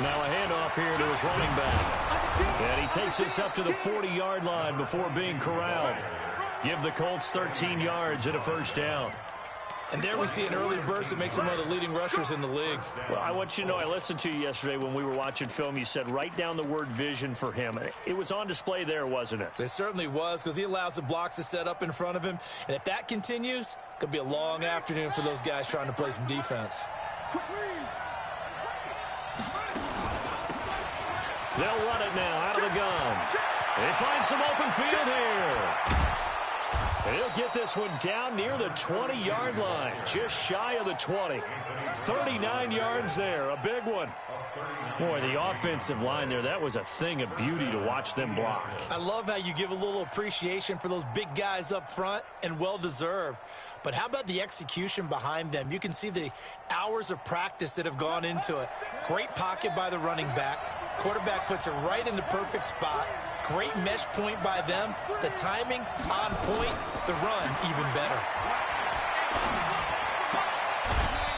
Now a handoff here to his running back. And he takes this up to the 40-yard line before being corralled. Give the Colts 13 yards and a first down. And there we see an early burst that makes him one of the leading rushers in the league. Well, I want you to know, I listened to you yesterday when we were watching film. You said write down the word vision for him. It was on display there, wasn't it? It certainly was, because he allows the blocks to set up in front of him. And if that continues, it could be a long afternoon for those guys trying to play some defense. They'll run it now out of the gun. They find some open field here. He'll get this one down near the 20-yard line, just shy of the 20. 39 yards there, a big one. Boy, the offensive line there, that was a thing of beauty to watch them block. I love how you give a little appreciation for those big guys up front, and well-deserved. But how about the execution behind them? You can see the hours of practice that have gone into it. Great pocket by the running back. Quarterback puts it right in the perfect spot. Great mesh point by them. The timing on point. The run even better.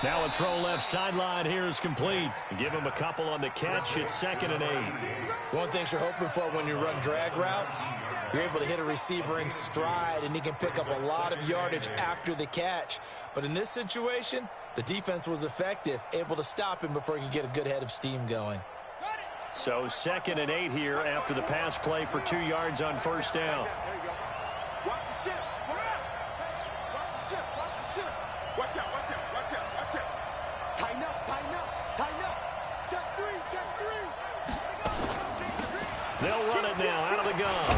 Now a throw left sideline here is complete. Give him a couple on the catch. It's 2nd and 8. One thing you're hoping for when you run drag routes, you're able to hit a receiver in stride, and he can pick up a lot of yardage after the catch. But in this situation, the defense was effective, able to stop him before he could get a good head of steam going. So 2nd and 8 here after the pass play for 2 yards on first down. Watch the shift. Watch the shift. Watch the shift. Watch out. Watch out. Watch out. Watch out. Tighten up. Tighten up. Tighten up. Check three. Check three. They'll run it now out of the gun.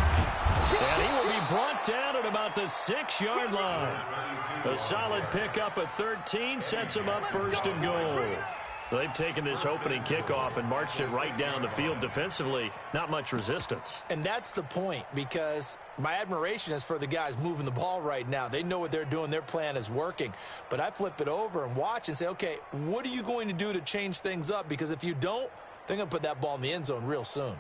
And he will be brought down at about the 6-yard line. A solid pickup at 13 sets him up 1st and goal. They've taken this opening kickoff and marched it right down the field defensively. Not much resistance. And that's the point, because my admiration is for the guys moving the ball right now. They know what they're doing. Their plan is working. But I flip it over and watch and say, okay, what are you going to do to change things up? Because if you don't, they're going to put that ball in the end zone real soon.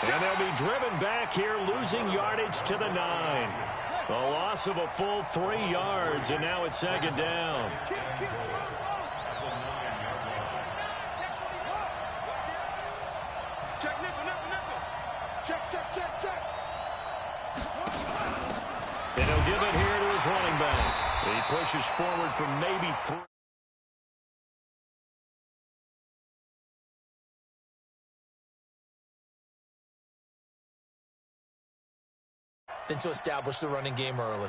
And they'll be driven back here, losing yardage to the 9. A loss of a full 3 yards, and now it's 2nd down. Check nickel, nickel, nickel. Check, check, check, check. And he'll give it here to his running back. He pushes forward for maybe 3. Than to establish the running game early.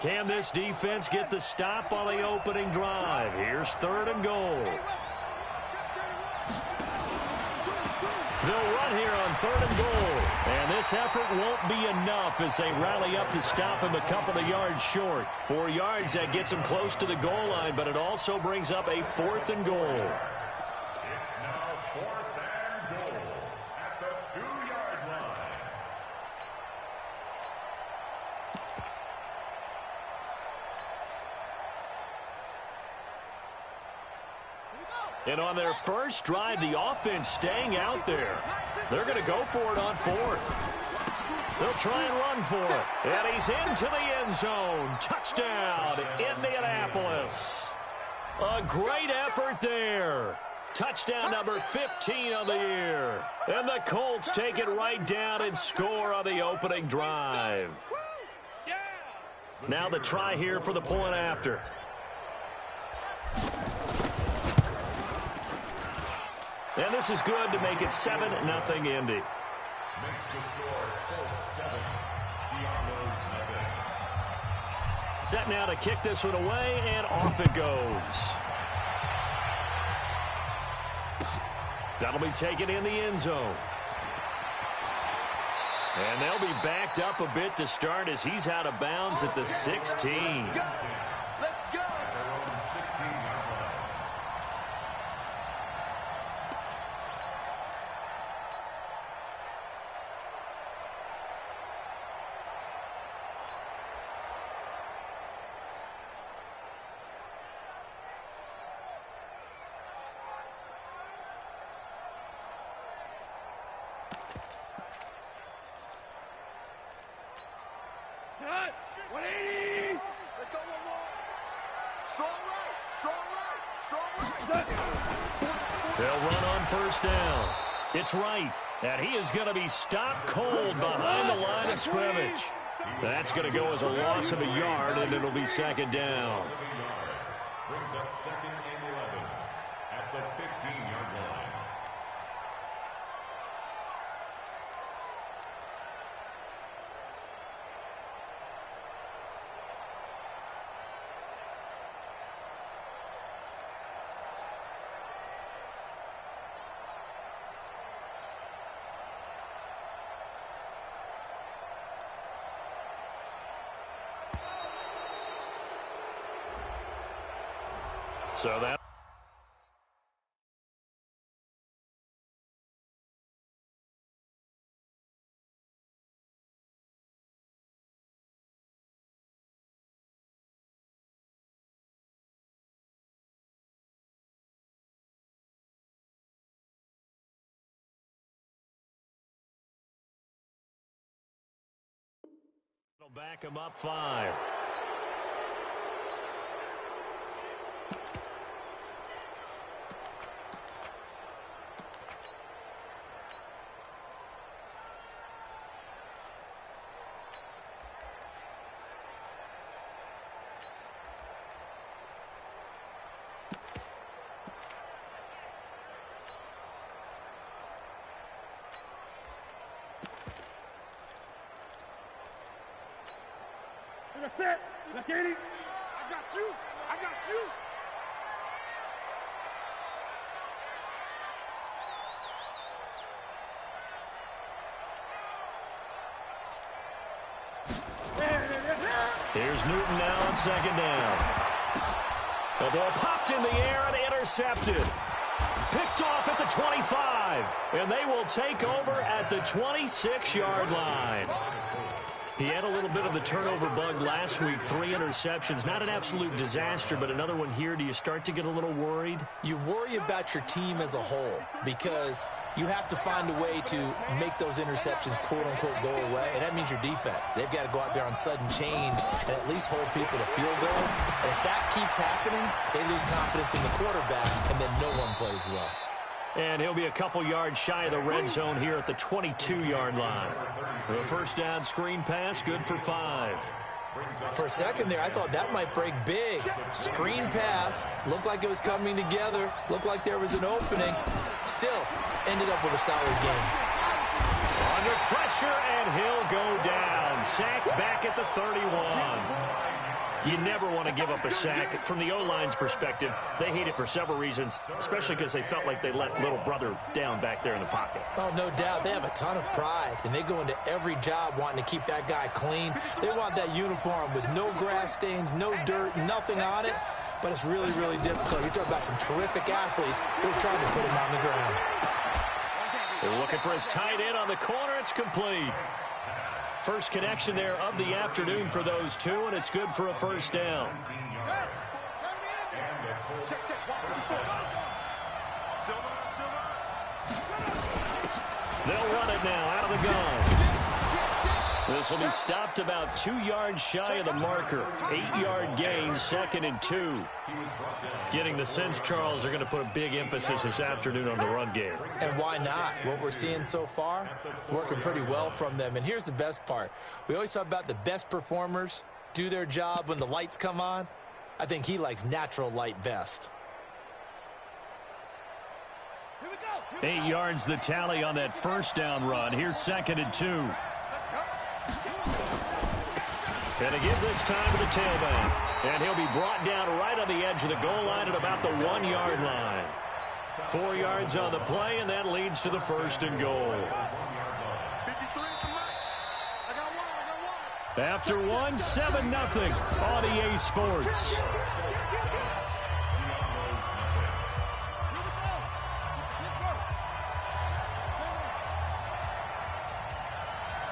Can this defense get the stop on the opening drive? Here's 3rd and goal. They'll run here on 3rd and goal. And this effort won't be enough as they rally up to stop him a couple of yards short. 4 yards, that gets him close to the goal line, but it also brings up a 4th and goal. It's now 4th and goal at the 2-yard line. And on their first drive, the offense staying out there. They're going to go for it on 4th. They'll try and run for it. And he's into the end zone. Touchdown, Indianapolis. A great effort there. Touchdown number 15 on the year. And the Colts take it right down and score on the opening drive. Now the try here for the point after. And this is good to make it 7-0 Indy. Makes the score Colts 7, Diablos nothing. Set now to kick this one away, and off it goes. That'll be taken in the end zone. And they'll be backed up a bit to start as he's out of bounds at the 16. Let's go. Cut. 180. Let's go one more. Strong right. Strong right. Strong right. They'll run on first down. It's right. And he is going to be stopped cold behind the line of scrimmage. That's going to go as a loss of a yard, and it'll be second down. Brings up second and 11 at the 15-yard line. So that will back him up 5. That's it. Look at it. I got you. I got you. Here's Newton now on second down. The ball popped in the air and intercepted. Picked off at the 25. And they will take over at the 26-yard line. He had a little bit of the turnover bug last week, 3 interceptions. Not an absolute disaster, but another one here. Do you start to get a little worried? You worry about your team as a whole because you have to find a way to make those interceptions, quote-unquote, go away, and that means your defense. They've got to go out there on sudden change and at least hold people to field goals. And if that keeps happening, they lose confidence in the quarterback, and then no one plays well. And he'll be a couple yards shy of the red zone here at the 22-yard line. The first down screen pass, good for 5. For a second there, I thought that might break big. Screen pass, looked like it was coming together, looked like there was an opening. Still, ended up with a solid game. Under pressure, and he'll go down. Sacked back at the 31. You never want to give up a sack. From the O-line's perspective, they hate it for several reasons, especially because they felt like they let little brother down back there in the pocket. Oh, no doubt. They have a ton of pride, and they go into every job wanting to keep that guy clean. They want that uniform with no grass stains, no dirt, nothing on it. But it's really, really difficult. You're talking about some terrific athletes who are trying to put him on the ground. They're looking for his tight end on the corner. It's complete. First connection there of the afternoon for those two, and it's good for a first down. They'll run it now out of the gun. This will be stopped about 2 yards shy of the marker. 8-yard gain, 2nd and 2. Getting the sense, Charles, they're going to put a big emphasis this afternoon on the run game. And why not? What we're seeing so far, working pretty well from them. And here's the best part. We always talk about the best performers do their job when the lights come on. I think he likes natural light best. 8 yards the tally on that first down run. Here's 2nd and 2. And again this time to the tailback. And he'll be brought down right on the edge of the goal line at about the 1-yard line. 4 yards on the play, and that leads to the 1st and goal. 53 for Mike. I got one. After 1, 7-0 on EA Sports.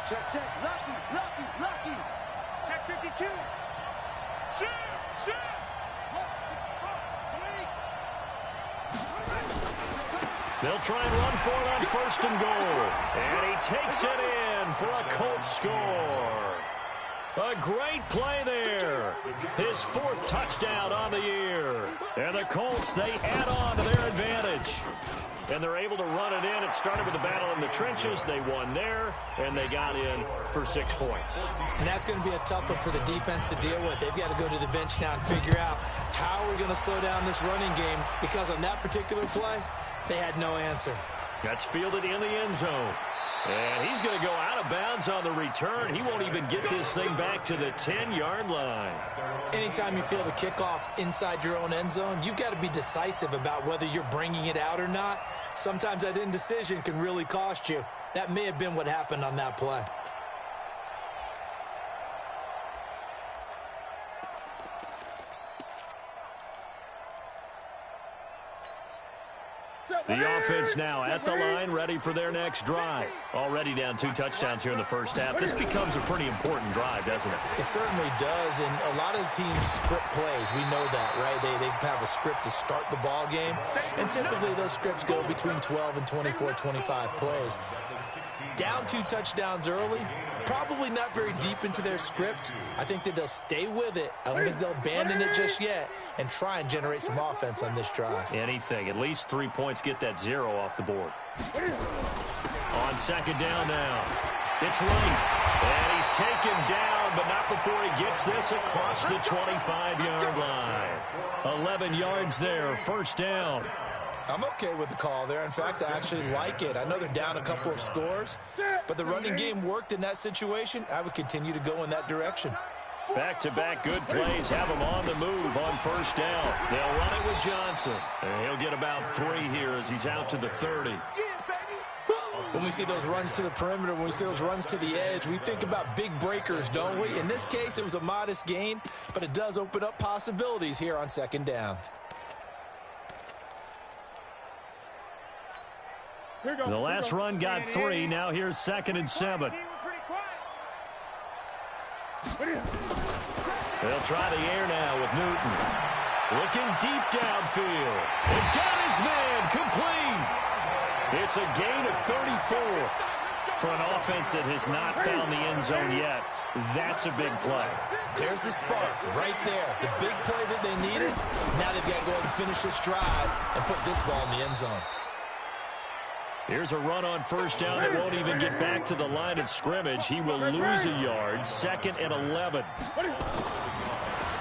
Check. Lucky. Check 52. Shoot. They'll try and run for it on 1st and goal. And he takes it in for a Colts score. A great play there. His 4th touchdown on the year. And the Colts, they add on to their advantage. And they're able to run it in. It started with the battle in the trenches. They won there, and they got in for 6 points. And that's going to be a tough one for the defense to deal with. They've got to go to the bench now and figure out how we're going to slow down this running game, because on that particular play, they had no answer. That's fielded in the end zone. And he's going to go out of bounds on the return. He won't even get this thing back to the 10-yard line. Anytime you field a kickoff inside your own end zone, you've got to be decisive about whether you're bringing it out or not. Sometimes that indecision can really cost you. That may have been what happened on that play. The offense now at the line, ready for their next drive. Already down 2 touchdowns here in the first half. This becomes a pretty important drive, doesn't it? It certainly does, and a lot of the teams script plays. We know that, right? They have a script to start the ball game, and typically those scripts go between 12 and 24, 25 plays. Down 2 touchdowns early, probably not very deep into their script. I think that they'll stay with it. I don't think they'll abandon it just yet and try and generate some offense on this drive. Anything. At least 3 points, get that 0 off the board. On 2nd down now. It's late. And he's taken down, but not before he gets this across the 25-yard line. 11 yards there, 1st down. I'm okay with the call there. In fact, I actually like it. I know they're down a couple of scores, but the running game worked in that situation. I would continue to go in that direction. Back-to-back good plays have him on the move on 1st down. They'll run it with Johnson. And he'll get about 3 here as he's out to the 30. When we see those runs to the perimeter, when we see those runs to the edge, we think about big breakers, don't we? In this case, it was a modest gain, but it does open up possibilities here on 2nd down. The last run got 3. Now here's 2nd and 7. They'll try the air now with Newton. Looking deep downfield. And got his man complete. It's a gain of 34. For an offense that has not found the end zone yet, that's a big play. There's the spark right there. The big play that they needed. Now they've got to go ahead and finish this drive and put this ball in the end zone. Here's a run on 1st down that won't even get back to the line of scrimmage. He will lose a yard. 2nd and 11.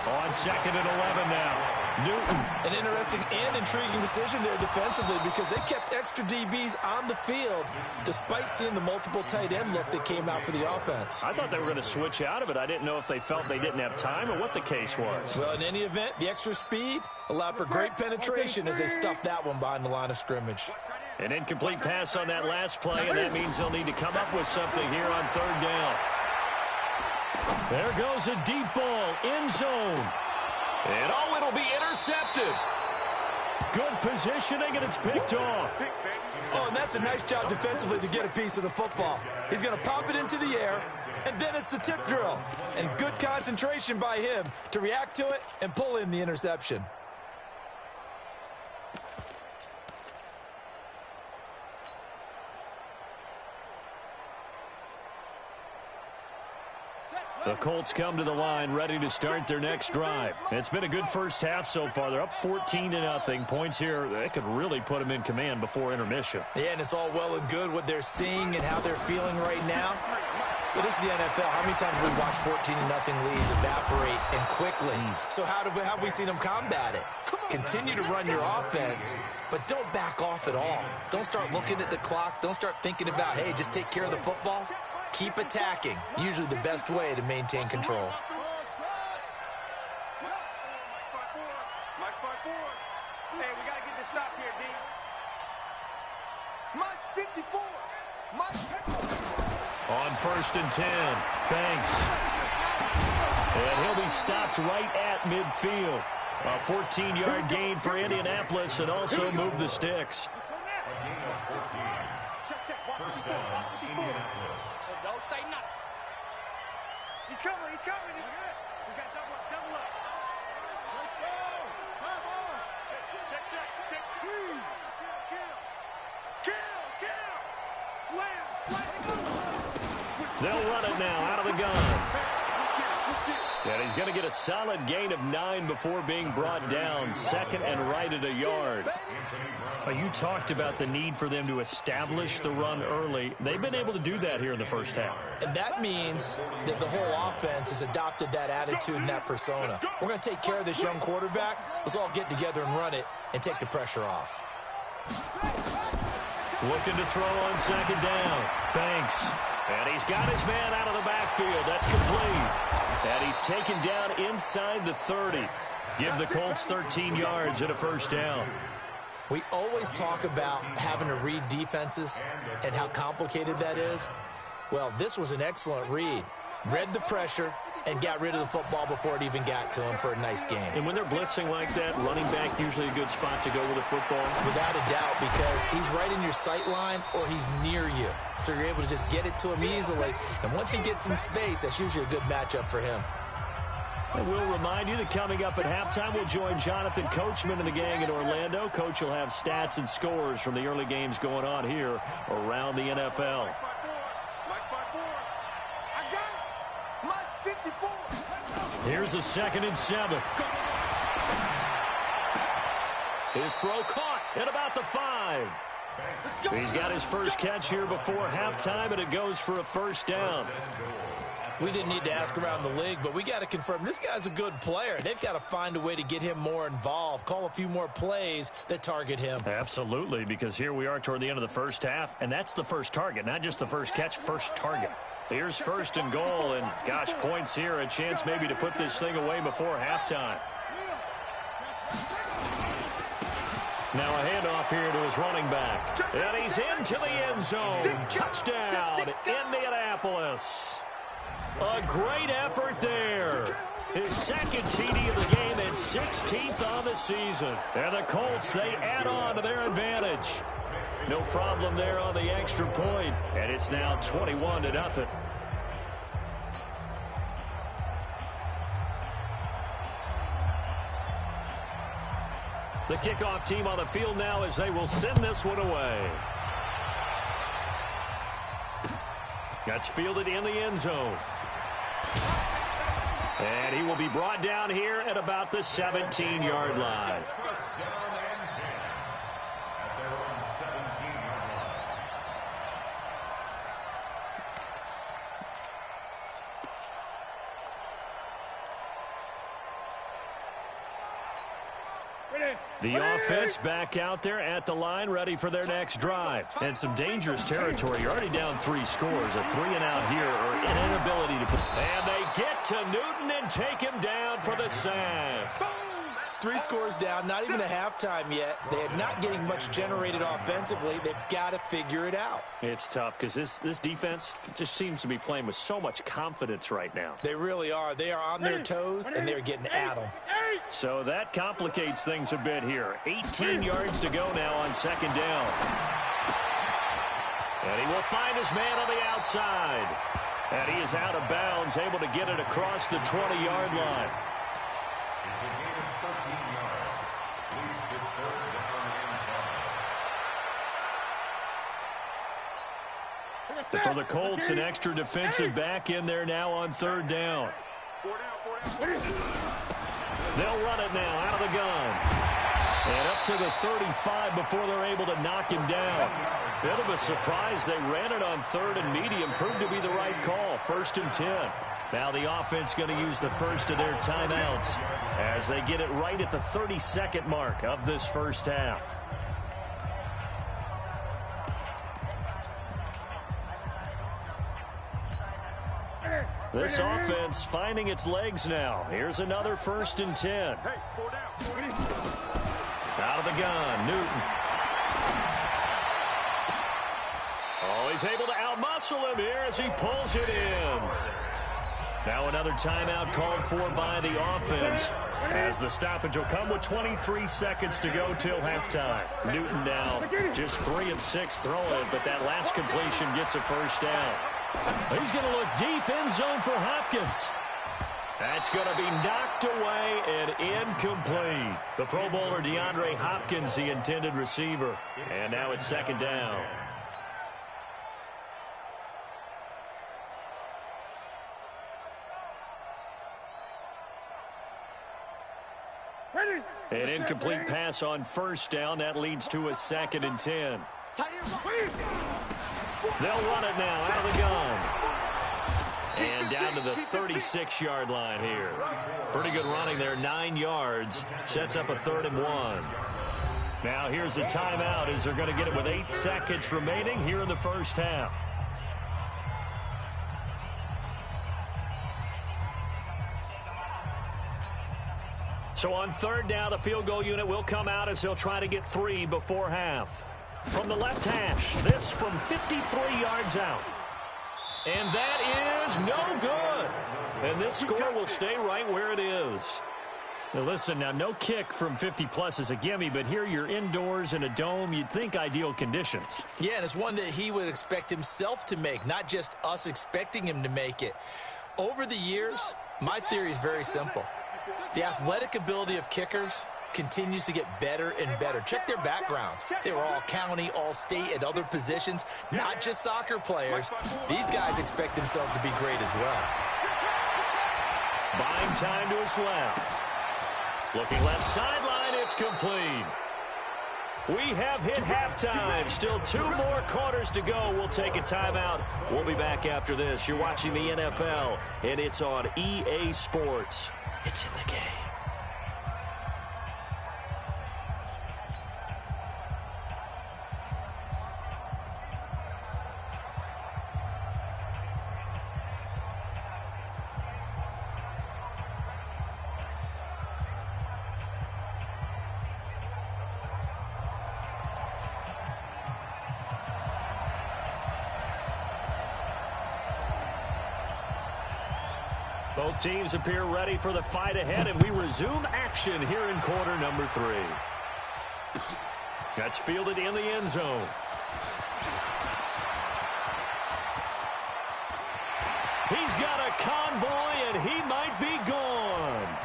On 2nd and 11 now. Newton. An interesting and intriguing decision there defensively, because they kept extra DBs on the field despite seeing the multiple tight end look that came out for the offense. I thought they were going to switch out of it. I didn't know if they felt they didn't have time or what the case was. Well, in any event, the extra speed allowed for great penetration as they stuffed that one behind the line of scrimmage. An incomplete pass on that last play, and that means they'll need to come up with something here on 3rd down. There goes a deep ball, end zone. And oh, it'll be intercepted. Good positioning, and it's picked off. Oh, and that's a nice job defensively to get a piece of the football. He's going to pop it into the air, and then it's the tip drill. And good concentration by him to react to it and pull in the interception. The Colts come to the line ready to start their next drive. It's been a good first half so far. They're up 14-0. Points here, they could really put them in command before intermission. Yeah, and it's all well and good what they're seeing and how they're feeling right now. But this is the NFL. How many times have we watched 14-0 leads evaporate and quickly? So how have we seen them combat it? Continue to run your offense, but don't back off at all. Don't start looking at the clock. Don't start thinking about, hey, just take care of the football. Keep attacking. Usually the best way to maintain control. Hey, we got to get this stop here, D. 54. On 1st and 10, Banks. And he'll be stopped right at midfield. A 14-yard gain for Indianapolis and also move the sticks. A gain of 14. First down, Indianapolis. So don't say nothing. He's coming. He's coming. We got double up. Let's go. Come on. Check. Kill. Slam. They'll run it now out of the gun. And he's going to get a solid gain of 9 before being brought down. 2nd and right at a yard. You talked about the need for them to establish the run early. They've been able to do that here in the first half. And that means that the whole offense has adopted that attitude and that persona. We're going to take care of this young quarterback. Let's all get together and run it and take the pressure off. Looking to throw on 2nd down. Banks. And he's got his man out of the backfield. That's complete. And he's taken down inside the 30. Give the Colts 13 yards and a first down. We always talk about having to read defenses and how complicated that is. Well, this was an excellent read. Read the pressure and got rid of the football before it even got to him for a nice game. And when they're blitzing like that, running back usually a good spot to go with a football? Without a doubt, because he's right in your sight line or he's near you. So you're able to just get it to him easily. And once he gets in space, that's usually a good matchup for him. And we'll remind you that coming up at halftime, we'll join Jonathan Coachman and the gang in Orlando. Coach will have stats and scores from the early games going on here around the NFL. Here's a 2nd and 7. His throw caught at about the 5. He's got his first catch here before halftime, and it goes for a first down. We didn't need to ask around the league, but we got to confirm this guy's a good player. They've got to find a way to get him more involved, call a few more plays that target him. Absolutely, because here we are toward the end of the first half, and that's the first target, not just the first catch, first target. Here's 1st and goal, and gosh, points here, a chance maybe to put this thing away before halftime. Now a handoff here to his running back. And he's into the end zone. Touchdown, Indianapolis. A great effort there. His 2nd TD of the game and 16th on the season. And the Colts, they add on to their advantage. No problem there on the extra point. And it's now 21-0. The kickoff team on the field now as they will send this one away. That's fielded in the end zone. And he will be brought down here at about the 17-yard line. First down and 10 at their own 17-yard line. The offense back out there at the line, ready for their next drive. And some dangerous territory. You're already down 3 scores. A 3-and-out here or an inability to put. And they get to Newton and take him down for the sack. 3 scores down, not even a halftime yet. They are not getting much generated offensively. They've got to figure it out. It's tough because this defense just seems to be playing with so much confidence right now. They really are. They are on their toes, and they're getting at them. So that complicates things a bit here. 18 yards to go now on 2nd down. And he will find his man on the outside. And he is out of bounds, able to get it across the 20-yard line. It's a gain of 13 yards. Leads to 3rd down and 5. For the Colts, an extra defensive back in there now on 3rd down. They'll run it now out of the gun. And up to the 35 before they're able to knock him down. Bit of a surprise. They ran it on 3rd and medium. Proved to be the right call. 1st and 10. Now the offense going to use the first of their timeouts as they get it right at the 32nd mark of this first half. This offense finding its legs now. Here's another 1st and 10. Out of the gun, Newton. Oh, he's able to outmuscle him here as he pulls it in. Now another timeout called for by the offense, as the stoppage will come with 23 seconds to go till halftime. Newton now just 3 of 6 throwing it, but that last completion gets a first down. He's going to look deep end zone for Hopkins. That's going to be knocked away and incomplete. The Pro Bowler DeAndre Hopkins, the intended receiver. And now it's second down. An incomplete pass on first down. That leads to a 2nd and 10. They'll run it now out of the gun. And down to the 36-yard line here. Pretty good running there, 9 yards. Sets up a 3rd and 1. Now here's a timeout as they're going to get it with 8 seconds remaining here in the first half. So on 3rd down, the field goal unit will come out as they'll try to get 3 before half. From the left hash, this from 53 yards out. And that is no good. And this score will stay right where it is. Now listen, now no kick from 50-plus is a gimme, but here you're indoors in a dome. You'd think ideal conditions. Yeah, and it's one that he would expect himself to make, not just us expecting him to make it. Over the years, my theory is very simple. The athletic ability of kickers continues to get better and better. Check their backgrounds. They were all county, all state, at other positions, not just soccer players. These guys expect themselves to be great as well. Buying time to his left. Looking left sideline, it's complete. We have hit halftime. Still 2 more quarters to go. We'll take a timeout. We'll be back after this. You're watching the NFL, and it's on EA Sports. It's in the game. Both teams appear ready for the fight ahead, and we resume action here in quarter number 3. That's fielded in the end zone. He's got a convoy, and he might be gone.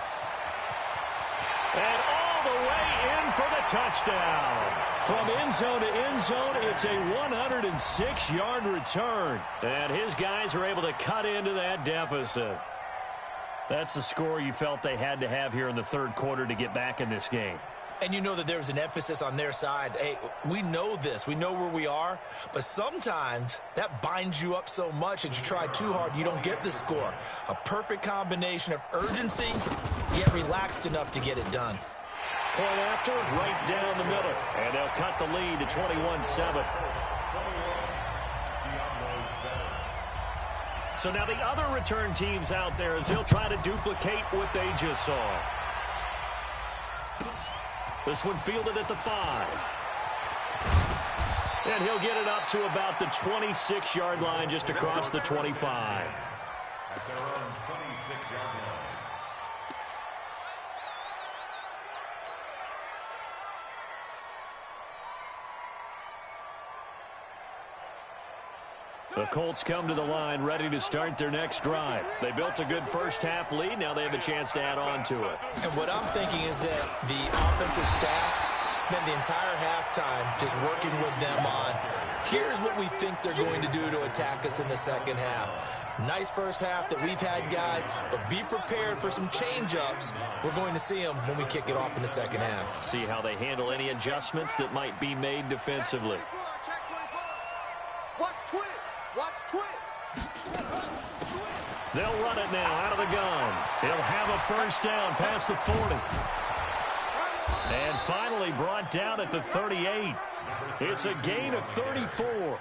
And all the way in for the touchdown. From end zone to end zone, it's a 106-yard return. And his guys are able to cut into that deficit. That's the score you felt they had to have here in the 3rd quarter to get back in this game. And you know that there's an emphasis on their side. Hey, we know this. We know where we are. But sometimes that binds you up so much that you try too hard, you don't get the score. A perfect combination of urgency, yet relaxed enough to get it done. Point after, right down the middle. And they'll cut the lead to 21-7. So now the other return teams out there as they'll try to duplicate what they just saw. This one fielded at the 5. And he'll get it up to about the 26-yard line just across the 25. At their own 26-yard line. The Colts come to the line ready to start their next drive. They built a good first-half lead. Now they have a chance to add on to it. And what I'm thinking is that the offensive staff spent the entire halftime just working with them on, here's what we think they're going to do to attack us in the second half. Nice first half that we've had, guys, but be prepared for some change-ups. We're going to see them when we kick it off in the second half. See how they handle any adjustments that might be made defensively. Watch twins. Watch twins. They'll run it now out of the gun. They'll have a first down past the 40. And finally brought down at the 38. It's a gain of 34.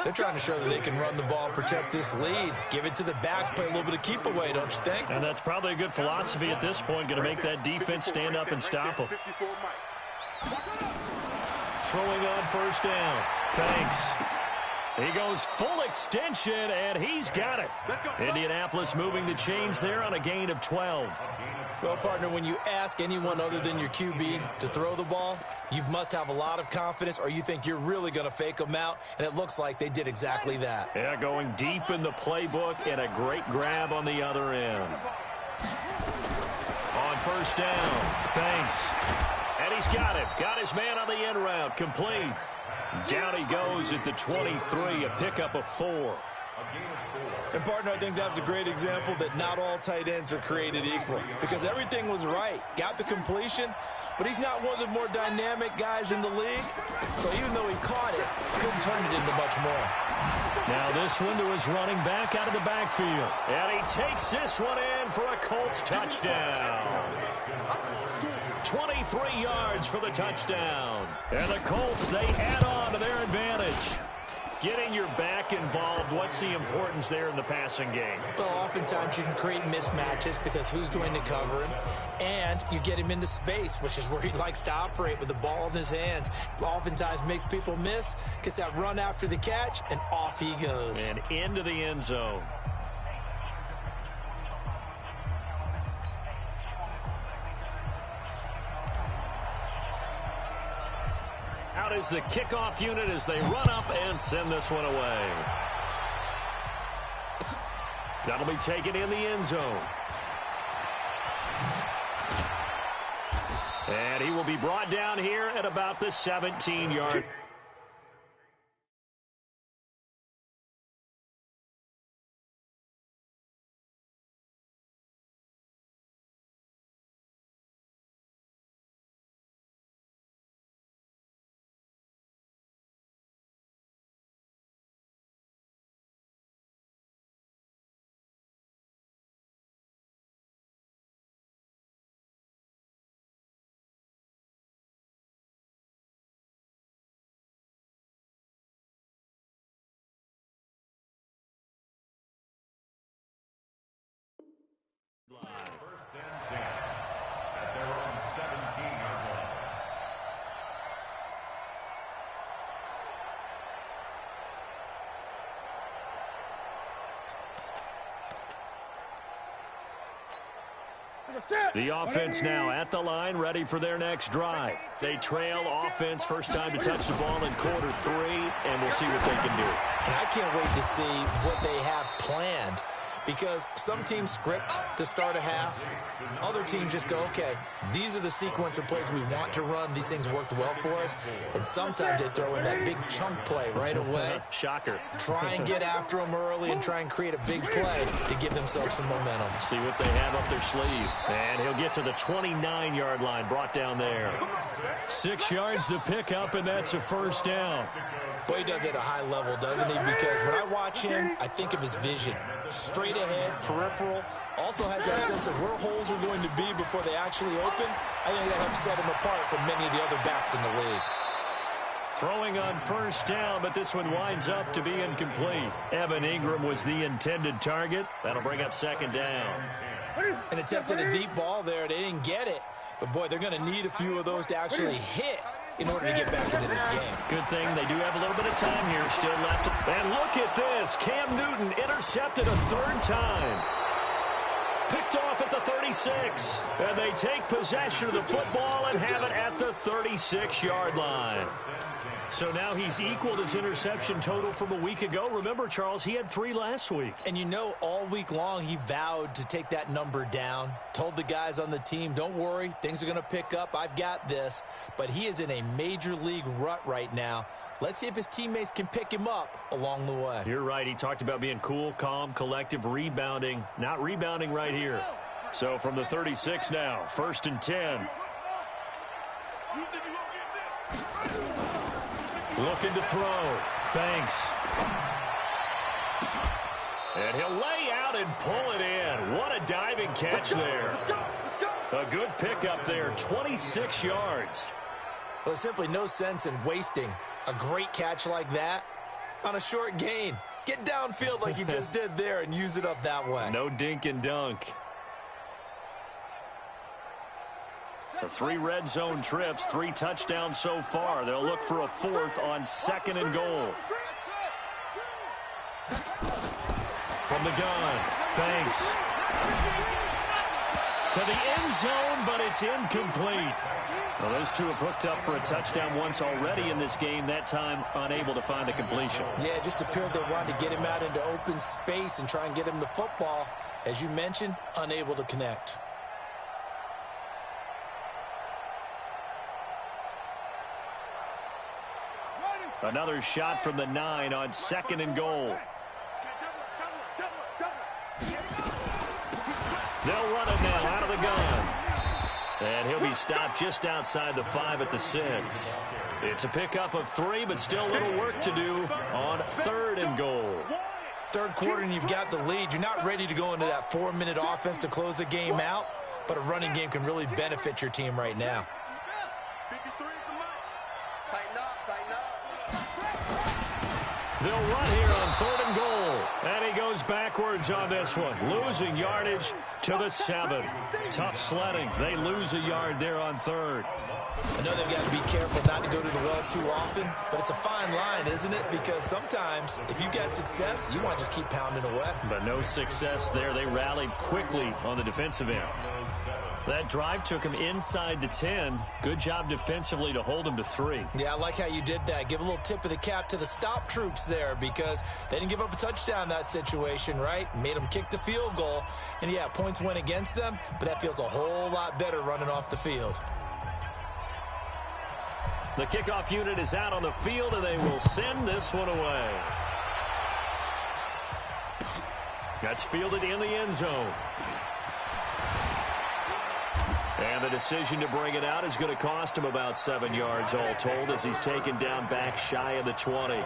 They're trying to show that they can run the ball and protect this lead. Give it to the backs, play a little bit of keep away, don't you think? And that's probably a good philosophy at this point, going to make that defense stand up and stop them. Throwing on first down. Thanks. He goes full extension, and he's got it. Indianapolis moving the chains there on a gain of 12. Well, partner, when you ask anyone other than your QB to throw the ball, you must have a lot of confidence, or you think you're really going to fake them out, and it looks like they did exactly that. Yeah, going deep in the playbook, and a great grab on the other end. On first down, Banks. And he's got it. Got his man on the end route. Complete. Down he goes at the 23, a pickup of 4. And, partner, I think that's a great example that not all tight ends are created equal, because everything was right. Got the completion, but he's not one of the more dynamic guys in the league. So even though he caught it, couldn't turn it into much more. Now this one to his running back out of the backfield. And he takes this one in for a Colts touchdown. 23 yards for the touchdown. And the Colts, they add on to their advantage. Getting your back involved, what's the importance there in the passing game? Well, oftentimes you can create mismatches because who's going to cover him, and you get him into space, which is where he likes to operate with the ball in his hands. Oftentimes makes people miss, gets that run after the catch, and off he goes. And into the end zone. Out is the kickoff unit as they run up and send this one away. That'll be taken in the end zone. And he will be brought down here at about the 17-yard. First and 10 at their own 17-yard line. The offense now at the line, ready for their next drive. They trail offense, first time to touch the ball in quarter 3, and we'll see what they can do. And I can't wait to see what they have planned, because some teams script to start a half. Other teams just go, okay, these are the sequence of plays we want to run. These things worked well for us. And sometimes they throw in that big chunk play right away. Shocker. Try and get after them early and try and create a big play to give themselves some momentum. See what they have up their sleeve. And he'll get to the 29-yard line, brought down there. 6 yards to pick up, and that's a first down. Boy, he does it at a high level, doesn't he? Because when I watch him, I think of his vision. Straight ahead, peripheral, also has that sense of where holes are going to be before they actually open. I think that helps set him apart from many of the other backs in the league. Throwing on first down, but this one winds up to be incomplete. Evan Ingram was the intended target. That'll bring up second down. And attempted a deep ball there. They didn't get it. But, boy, they're going to need a few of those to actually hit in order to get back into this game. Good thing they do have a little bit of time here still left. And look at this. Cam Newton intercepted a third time. Picked off at the 36. And they take possession of the football and have it at the 36-yard line. So now he's equaled his interception total from a week ago. Remember, Charles, he had 3 last week. And you know, all week long he vowed to take that number down. Told the guys on the team, don't worry, things are going to pick up. I've got this. But he is in a major league rut right now. Let's see if his teammates can pick him up along the way. You're right. He talked about being cool, calm, collective, rebounding. Not rebounding right here. So from the 36 now, first and 10. Looking to throw. Banks. And he'll lay out and pull it in. What a diving catch there. A good pickup there, 26 yards. Well, there's simply no sense in wasting a great catch like that on a short gain. Get downfield like you just did there and use it up that way. No dink and dunk. The 3 red zone trips, 3 touchdowns so far. They'll look for a 4th on 2nd and goal. From the gun, Banks. To the end zone, but it's incomplete. Well, those two have hooked up for a touchdown once already in this game, that time unable to find the completion. Yeah, it just appeared they wanted to get him out into open space and try and get him the football. As you mentioned, unable to connect. Another shot from the 9 on 2nd and goal. They'll run it now out of the gun. And he'll be stopped just outside the 5 at the 6. It's a pickup of 3, but still a little work to do on 3rd and goal. Third quarter and you've got the lead. You're not ready to go into that 4-minute offense to close the game out, but a running game can really benefit your team right now. They'll run here on 3rd and goal. And he goes backwards on this one, losing yardage to the 7. Tough sledding. They lose a yard there on 3rd. I know they've got to be careful not to go to the well too often, but it's a fine line, isn't it? Because sometimes if you got success, you want to just keep pounding away. But no success there. They rallied quickly on the defensive end. That drive took him inside the 10. Good job defensively to hold him to 3. Yeah, I like how you did that. Give a little tip of the cap to the stop troops there because they didn't give up a touchdown in that situation, right? Made them kick the field goal. And, yeah, points went against them, but that feels a whole lot better running off the field. The kickoff unit is out on the field, and they will send this one away. That's fielded in the end zone. And the decision to bring it out is going to cost him about 7 yards all told as he's taken down back shy of the 20.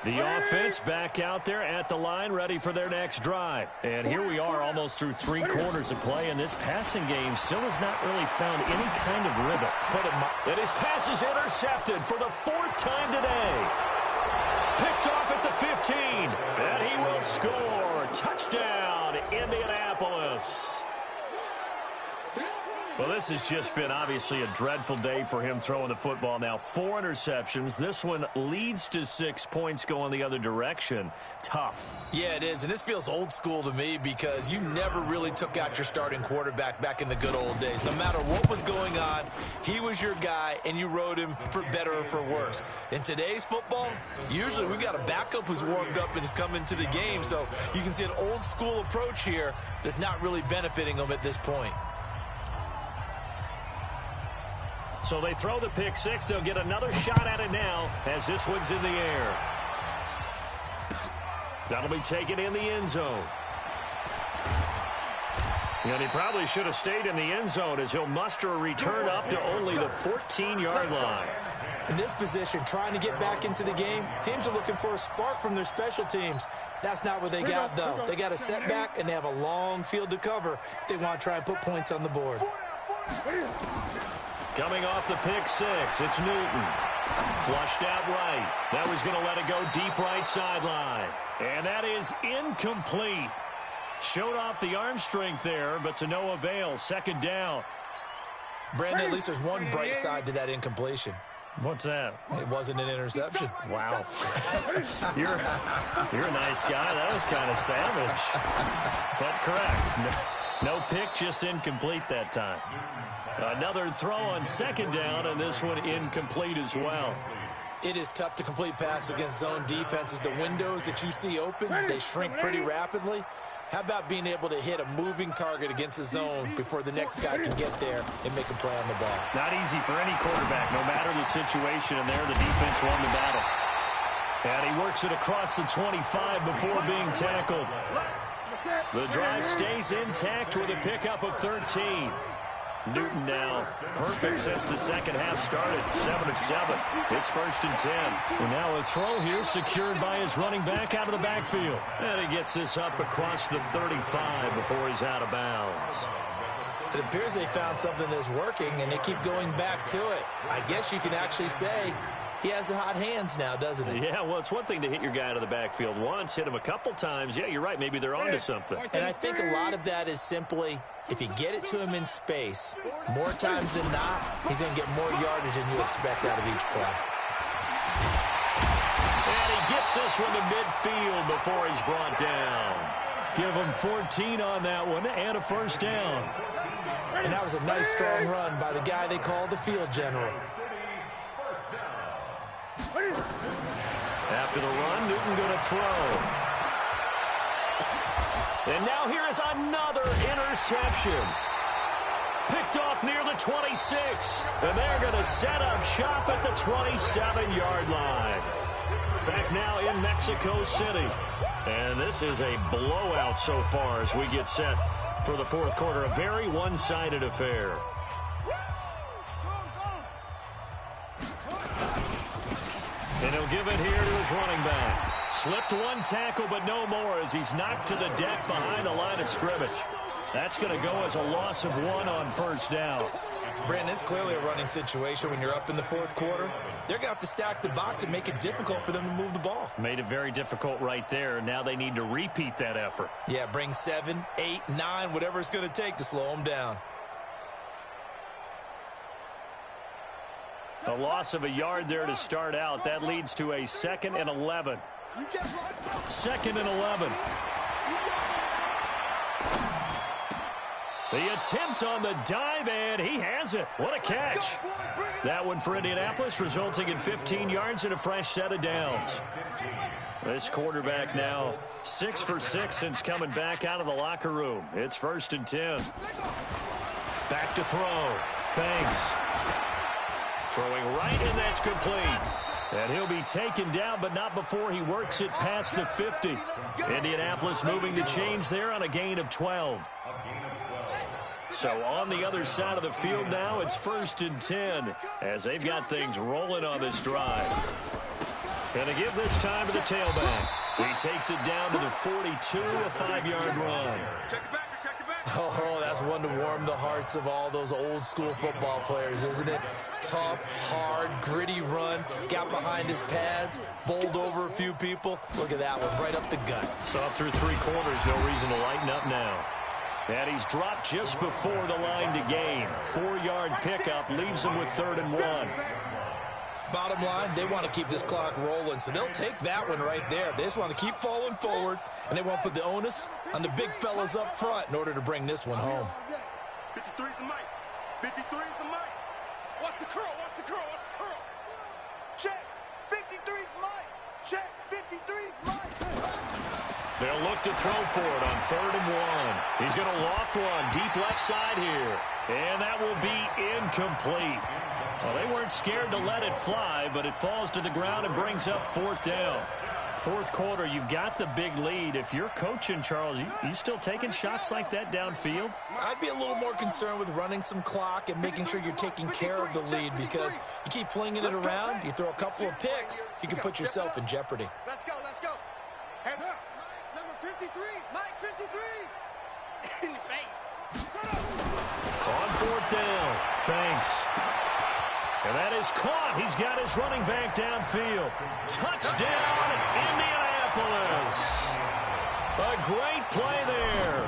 The offense back out there at the line, ready for their next drive. And here we are almost through 3 quarters of play, and this passing game still has not really found any kind of rhythm. And his pass is intercepted for the 4th time today. Picked off at the 15, and he will score. Touchdown, Indianapolis. Well, this has just been obviously a dreadful day for him throwing the football. Now 4 interceptions. This one leads to 6 points going the other direction. Tough. Yeah, it is, and this feels old school to me because you never really took out your starting quarterback back in the good old days. No matter what was going on, he was your guy, and you rode him for better or for worse. In today's football, usually we've got a backup who's warmed up and is coming to the game, so you can see an old school approach here that's not really benefiting them at this point. So they throw the pick 6. They'll get another shot at it now as this one's in the air. That'll be taken in the end zone. And he probably should have stayed in the end zone as he'll muster a return up to only the 14-yard line. In this position, trying to get back into the game, teams are looking for a spark from their special teams. That's not what they got, though. They got a setback, and they have a long field to cover if they want to try and put points on the board. Coming off the pick 6, it's Newton. Flushed out right. That was going to let it go deep right sideline. And that is incomplete. Showed off the arm strength there, but to no avail. 2nd down. Brandon, at least there's one bright side to that incompletion. What's that? It wasn't an interception. Wow. You're a nice guy. That was kind of savage. But correct. No pick, just incomplete that time. Another throw on 2nd down, and this one incomplete as well. It is tough to complete passes against zone defenses. The windows that you see open, they shrink pretty rapidly. How about being able to hit a moving target against a zone before the next guy can get there and make a play on the ball? Not easy for any quarterback, no matter the situation, and there the defense won the battle. And he works it across the 25 before being tackled. The drive stays intact with a pickup of 13. Newton now perfect since the second half started. 7 of 7. It's 1st and 10. And now a throw here secured by his running back out of the backfield. And he gets this up across the 35 before he's out of bounds. It appears they found something that's working, and they keep going back to it. I guess you can actually say He has the hot hands now, doesn't he? Yeah, well, it's one thing to hit your guy out of the backfield once, hit him a couple times. Yeah, you're right. Maybe they're onto something. And I think a lot of that is simply, if you get it to him in space, more times than not, he's going to get more yardage than you expect out of each play. And he gets this one to midfield before he's brought down. Give him 14 on that one and a first down. And that was a nice, strong run by the guy they call the field general. After the run, Newton going to throw. And now here is another interception. Picked off near the 26. And they're going to set up shop at the 27-yard line. Back now in Mexico City. And this is a blowout so far as we get set for the fourth quarter. A very one-sided affair. And he'll give it here to his running back. Slipped one tackle, but no more as he's knocked to the deck behind the line of scrimmage. That's going to go as a loss of 1 on first down. Brandon, it's clearly a running situation when you're up in the fourth quarter. They're going to have to stack the box and make it difficult for them to move the ball. Made it very difficult right there. Now they need to repeat that effort. Yeah, bring 7, 8, 9, whatever it's going to take to slow them down. A loss of a yard there to start out. That leads to a 2nd and 11. 2nd and 11. The attempt on the dive, and he has it. What a catch. That one for Indianapolis, resulting in 15 yards and a fresh set of downs. This quarterback now 6 for 6 since coming back out of the locker room. It's 1st and 10. Back to throw. Banks. Throwing right, and that's complete. And he'll be taken down, but not before he works it past the 50. Indianapolis moving the chains there on a gain of 12. So on the other side of the field now, it's 1st and 10 as they've got things rolling on this drive. And to give this time to the tailback. He takes it down to the 42, a 5-yard run. Oh, that's one to warm the hearts of all those old school football players, isn't it? Tough, hard, gritty run. Got behind his pads, bowled over a few people. Look at that one, right up the gut. So up through 3 quarters, no reason to lighten up now. And he's dropped just before the line to gain. 4-yard pickup leaves him with 3rd and 1. Bottom line, they want to keep this clock rolling, so they'll take that one right there. They just want to keep falling forward, and they want to put the onus on the big fellas up front in order to bring this one home. 53 is the mic. 53 is the mic. Watch the curl, watch the curl, watch the curl. Check. 53 is mic. Check. 53 is mic. They'll look to throw for it on 3rd and 1. He's going to loft one deep left side here. And that will be incomplete. Well, they weren't scared to let it fly, but it falls to the ground and brings up 4th down. Fourth quarter, you've got the big lead. If you're coaching, Charles, you still taking shots like that downfield? I'd be a little more concerned with running some clock and making sure you're taking care of the lead, because you keep flinging it around, you throw a couple of picks, you can put yourself in jeopardy. Let's go, let's go. Hands up. Number 53, Mike 53. In the face. On 4th down, Banks. And that is caught. He's got his running back downfield. Touchdown, Indianapolis. A great play there.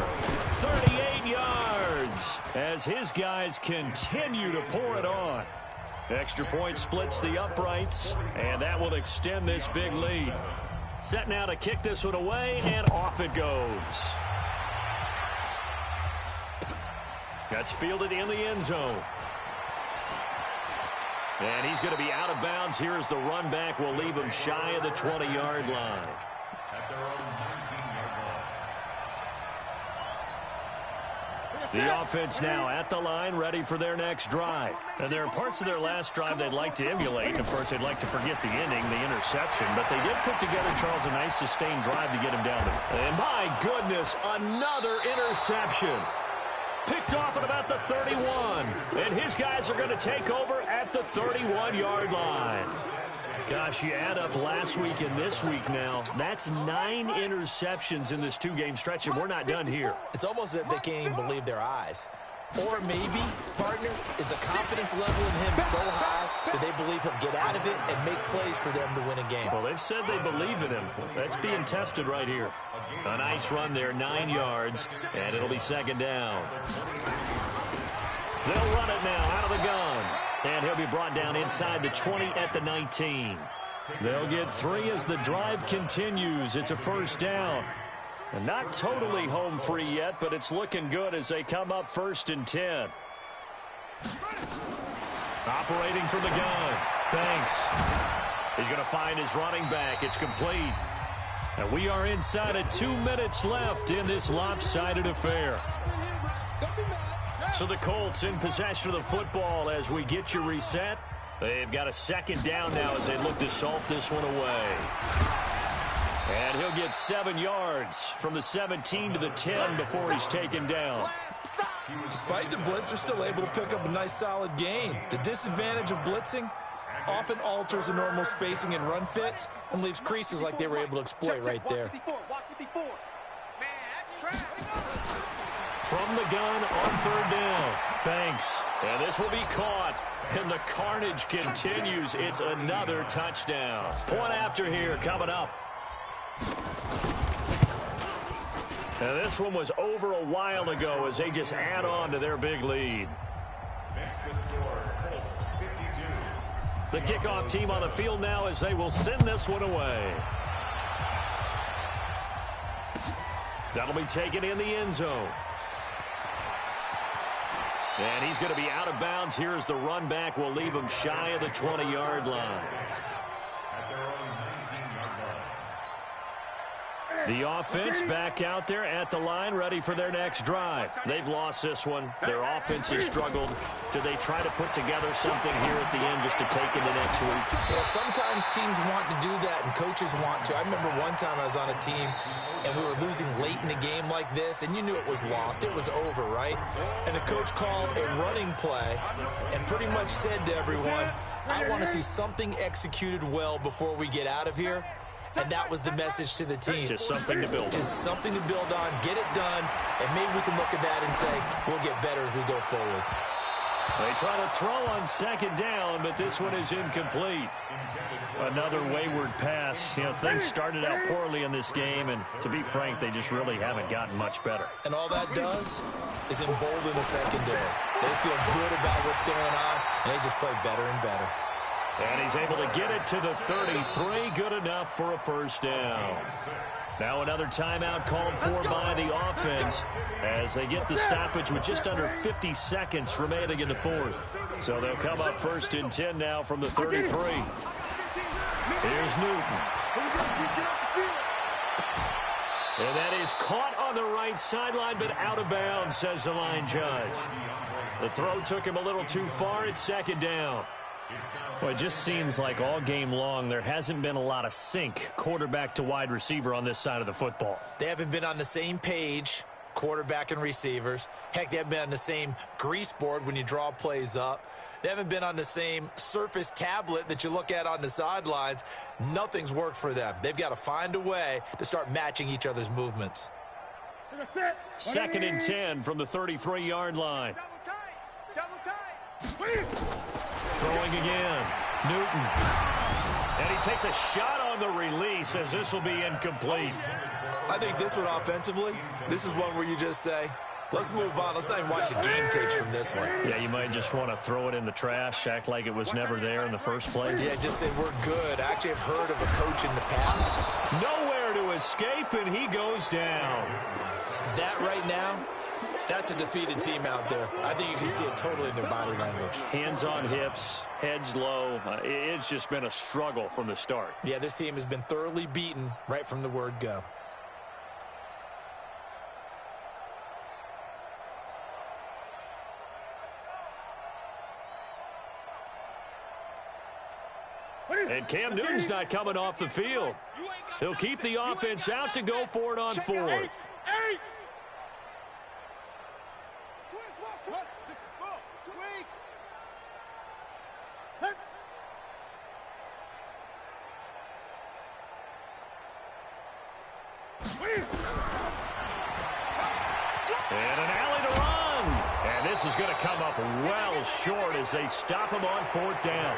38 yards as his guys continue to pour it on. Extra point splits the uprights, and that will extend this big lead. Set now to kick this one away, and off it goes. That's fielded in the end zone. And he's going to be out of bounds. Here as the run back will leave him shy of the 20-yard line. The offense now at the line, ready for their next drive. And there are parts of their last drive they'd like to emulate. And of course, they'd like to forget the inning, the interception. But they did put together, Charles, a nice sustained drive to get him down there. And my goodness, another interception. Picked off at about the 31. And his guys are going to take over at the 31-yard line. Gosh, you add up last week and this week now. That's 9 interceptions in this 2-game stretch, and we're not done here. It's almost as if they can't even believe their eyes. Or maybe, partner, is the confidence level in him so high that they believe he'll get out of it and make plays for them to win a game. Well, they've said they believe in him. That's being tested right here. A nice run there, 9 yards, and it'll be second down. They'll run it now out of the gun. And he'll be brought down inside the 20 at the 19. They'll get 3 as the drive continues. It's a first down. And not totally home free yet, but it's looking good as they come up 1st and 10. Operating from the gun, Banks. He's going to find his running back. It's complete. And we are inside of 2 minutes left in this lopsided affair. So the Colts in possession of the football as we get you reset. They've got a second down now as they look to salt this one away. And he'll get 7 yards from the 17 to the 10 before he's taken down. Despite the blitz, they're still able to pick up a nice solid gain. The disadvantage of blitzing often alters the normal spacing and run fits and leaves creases like they were able to exploit right there. From the gun on 3rd down, Banks. And this will be caught. And the carnage continues. It's another touchdown. Point after here coming up. Now this one was over a while ago as they just add on to their big lead. Makes the score, Colts 52. The kickoff team on the field now as they will send this one away. That'll be taken in the end zone. And he's going to be out of bounds. Here's the run back. We'll leave him shy of the 20-yard line. The offense back out there at the line, ready for their next drive. They've lost this one. Their offense has struggled. Do they try to put together something here at the end just to take into next week? Yeah, sometimes teams want to do that and coaches want to. I remember one time I was on a team and we were losing late in a game like this, and you knew it was lost. It was over, right? And the coach called a running play and pretty much said to everyone, I want to see something executed well before we get out of here. And that was the message to the team. Just something to build on. Just something to build on, get it done, and maybe we can look at that and say, we'll get better as we go forward. They try to throw on 2nd down, but this one is incomplete. Another wayward pass. You know, things started out poorly in this game, and to be frank, they just really haven't gotten much better. And all that does is embolden the secondary. They feel good about what's going on, and they just play better and better. And he's able to get it to the 33. Good enough for a first down. Now another timeout called for by the offense as they get the stoppage with just under 50 seconds remaining in the 4th. So they'll come up 1st and 10 now from the 33. Here's Newton. And that is caught on the right sideline, but out of bounds, says the line judge. The throw took him a little too far. It's 2nd down. Well, it just seems like all game long there hasn't been a lot of sync quarterback to wide receiver on this side of the football. They haven't been on the same page, quarterback and receivers. Heck, they haven't been on the same grease board when you draw plays up. They haven't been on the same Surface tablet that you look at on the sidelines. Nothing's worked for them. They've got to find a way to start matching each other's movements. 2nd and 10 from the 33-yard line. Throwing again. Newton. And he takes a shot on the release as this will be incomplete. I think this one offensively, this is one where you just say, let's move on. Let's not even watch the game tapes from this one. Yeah, you might just want to throw it in the trash, act like it was never there in the first place. Yeah, just say we're good. I actually have heard of a coach in the past. Nowhere to escape, and he goes down. That right now, that's a defeated team out there. I think you can see it totally in their body language. Hands on hips, heads low. It's just been a struggle from the start. Yeah, this team has been thoroughly beaten right from the word go. And Cam Newton's not coming off the field. He'll keep the offense out to go for it on 4th. And an alley to run. And this is going to come up well short as they stop him on 4th down.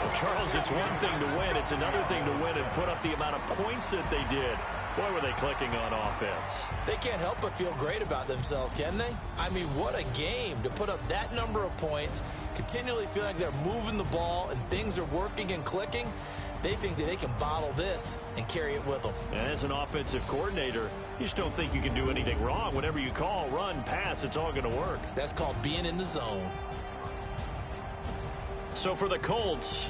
Well, Charles, it's one thing to win. It's another thing to win and put up the amount of points that they did. Boy, were they clicking on offense. They can't help but feel great about themselves, can they? I mean, what a game to put up that number of points, continually feel like they're moving the ball and things are working and clicking. They think that they can bottle this and carry it with them. And as an offensive coordinator, you just don't think you can do anything wrong. Whatever you call, run, pass, it's all going to work. That's called being in the zone. So for the Colts,